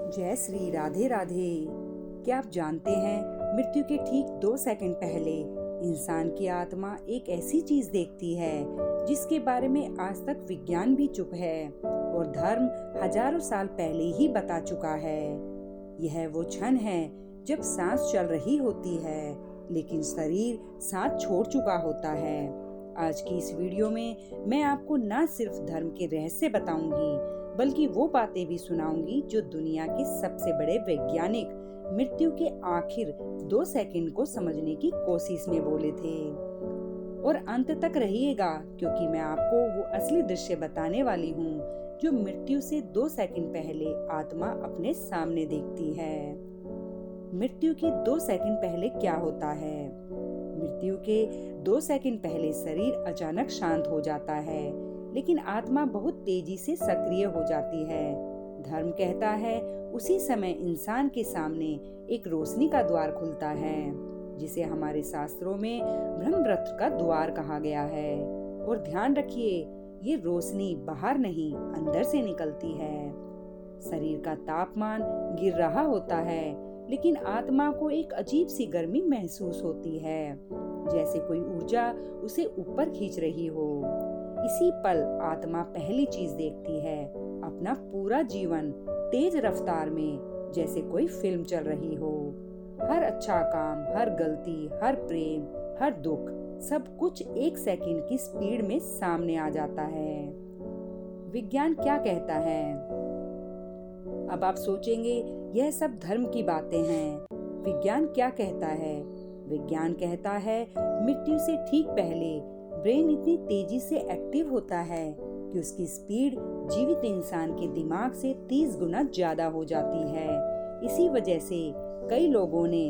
जय श्री राधे राधे। क्या आप जानते हैं मृत्यु के ठीक 2 सेकंड पहले इंसान की आत्मा एक ऐसी चीज देखती है जिसके बारे में आज तक विज्ञान भी चुप है और धर्म हजारों साल पहले ही बता चुका है। यह वो क्षण है जब सांस चल रही होती है लेकिन शरीर साथ छोड़ चुका होता है। आज की इस वीडियो में मैं आपको न सिर्फ धर्म के रहस्य बताऊंगी बल्कि वो बातें भी सुनाऊंगी जो दुनिया के सबसे बड़े वैज्ञानिक मृत्यु के आखिर 2 सेकंड को समझने की कोशिश में बोले थे। और अंत तक रहिएगा क्योंकि मैं आपको वो असली दृश्य बताने वाली हूँ जो मृत्यु से 2 सेकंड पहले आत्मा अपने सामने देखती है। मृत्यु के 2 सेकंड पहले क्या होता है? मृत्यु के 2 सेकंड पहले शरीर अचानक शांत हो जाता है लेकिन आत्मा बहुत तेजी से सक्रिय हो जाती है। धर्म कहता है उसी समय इंसान के सामने एक रोशनी का द्वार खुलता है जिसे हमारे शास्त्रों में ब्रह्मरथ का द्वार कहा गया है। और ध्यान रखिए, ये रोशनी बाहर नहीं अंदर से निकलती है। शरीर का तापमान गिर रहा होता है लेकिन आत्मा को एक अजीब सी गर्मी महसूस होती है, जैसे कोई ऊर्जा उसे ऊपर खींच रही हो। इसी पल आत्मा पहली चीज देखती है अपना पूरा जीवन तेज रफ्तार में, जैसे कोई फिल्म चल रही हो। हर अच्छा काम, हर गलती, हर प्रेम, हर दुख, सब कुछ 1 सेकंड की स्पीड में सामने आ जाता है। विज्ञान क्या कहता है? अब आप सोचेंगे यह सब धर्म की बातें हैं। विज्ञान क्या कहता है? विज्ञान कहता है मृत्यु से ठीक पहले ब्रेन इतनी तेजी से एक्टिव होता है कि उसकी स्पीड जीवित इंसान के दिमाग से 30 गुना ज्यादा हो जाती है। इसी वजह से कई लोगों ने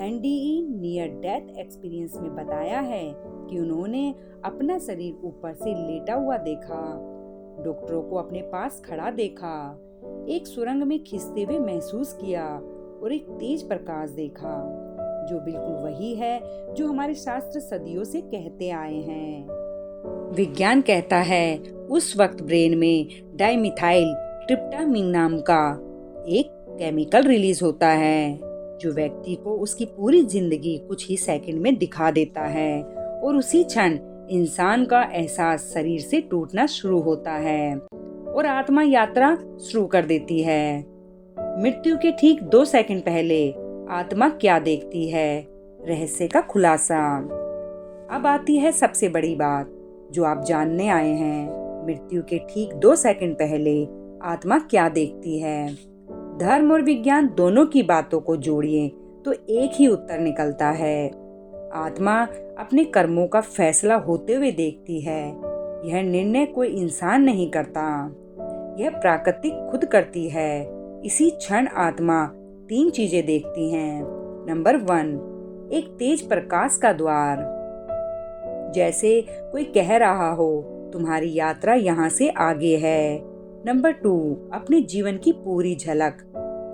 NDE नियर डेथ एक्सपीरियंस में बताया है कि उन्होंने अपना शरीर ऊपर से लेटा हुआ देखा, डॉक्टरों को अपने पास खड़ा देखा, एक सुरंग में खिंचते हुए महसूस किया और एक तेज प्रकाश देखा, जो बिल्कुल वही है जो हमारे शास्त्र सदियों से कहते आए हैं। विज्ञान कहता है उस वक्त ब्रेन में डाइमिथाइल ट्रिप्टामिन नाम का एक केमिकल रिलीज होता है जो व्यक्ति को उसकी पूरी जिंदगी कुछ ही सेकंड में दिखा देता है। और उसी क्षण इंसान का एहसास शरीर से टूटना शुरू होता है और आत्मा यात्रा शुरू कर देती है। मृत्यु के ठीक 2 सेकंड पहले आत्मा क्या देखती है? रहस्य का खुलासा। अब आती है सबसे बड़ी बात जो आप जानने आए हैं। मृत्यु के ठीक 2 सेकंड पहले आत्मा क्या देखती है? धर्म और विज्ञान दोनों की बातों को जोड़िए तो एक ही उत्तर निकलता है। आत्मा अपने कर्मों का फैसला होते हुए देखती है। यह निर्णय कोई इंसान नहीं करता, यह प्रकृति खुद करती है। इसी क्षण आत्मा 3 चीजें देखती हैं। नंबर 1, एक तेज प्रकाश का द्वार, जैसे कोई कह रहा हो तुम्हारी यात्रा यहाँ से आगे है। नंबर 2, अपने जीवन की पूरी झलक।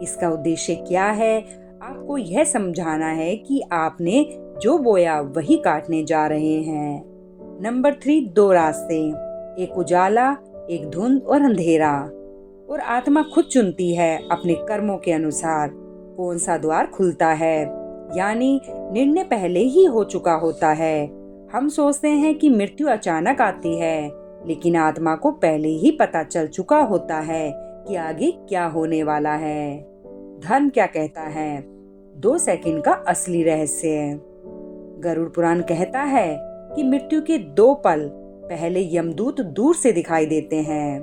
इसका उद्देश्य क्या है? आपको यह समझाना है कि आपने जो बोया वही काटने जा रहे हैं। नंबर 3, 2 रास्ते, एक उजाला, एक धुंध और अंधेरा। और आत्मा खुद चुनती है अपने कर्मों के अनुसार कौन सा द्वार खुलता है, यानी निर्णय पहले ही हो चुका होता है। हम सोचते हैं कि मृत्यु अचानक आती है लेकिन आत्मा को पहले ही पता चल चुका होता है कि आगे क्या होने वाला है। धर्म क्या कहता है? 2 सेकंड का असली रहस्य। गरुड़ पुराण कहता है कि मृत्यु के 2 पल पहले यमदूत दूर से दिखाई देते हैं,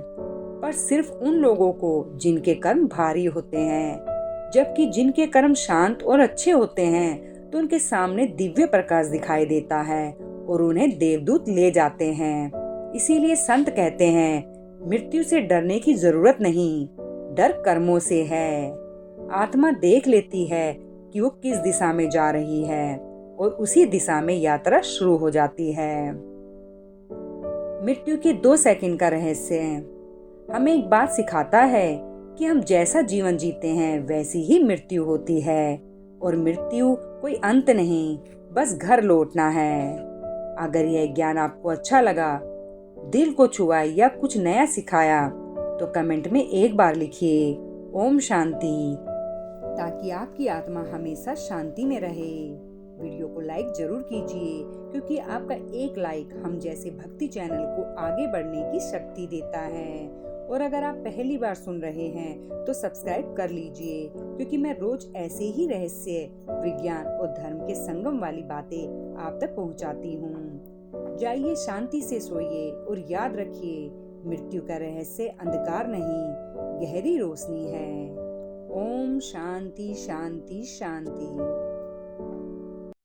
पर सिर्फ उन लोगों को जिनके कर्म भारी होते हैं, जबकि जिनके कर्म शांत और अच्छे होते हैं तो उनके सामने दिव्य प्रकाश दिखाई देता है और उन्हें देवदूत ले जाते हैं। इसीलिए संत कहते हैं मृत्यु से डरने की जरूरत नहीं, डर कर्मों से है। आत्मा देख लेती है कि वो किस दिशा में जा रही है और उसी दिशा में यात्रा शुरू हो जाती है। मृत्यु के 2 सेकंड का रहस्य हमें एक बात सिखाता है कि हम जैसा जीवन जीते हैं वैसी ही मृत्यु होती है और मृत्यु कोई अंत नहीं, बस घर लौटना है। अगर यह ज्ञान आपको अच्छा लगा, दिल को छुआ या कुछ नया सिखाया तो कमेंट में एक बार लिखिए ओम शांति। ताकि आपकी आत्मा हमेशा शांति में रहे। वीडियो को लाइक जरूर कीजिए, क्योंकि आपका एक लाइक हम जैसे भक्ति चैनल को आगे बढ़ने की शक्ति देता है। और अगर आप पहली बार सुन रहे हैं तो सब्सक्राइब कर लीजिए, क्योंकि मैं रोज ऐसे ही रहस्य, विज्ञान और धर्म के संगम वाली बातें आप तक पहुंचाती हूं। जाइए, शांति से सोइए और याद रखिए, मृत्यु का रहस्य अंधकार नहीं, गहरी रोशनी है। ओम शांति शांति शांति।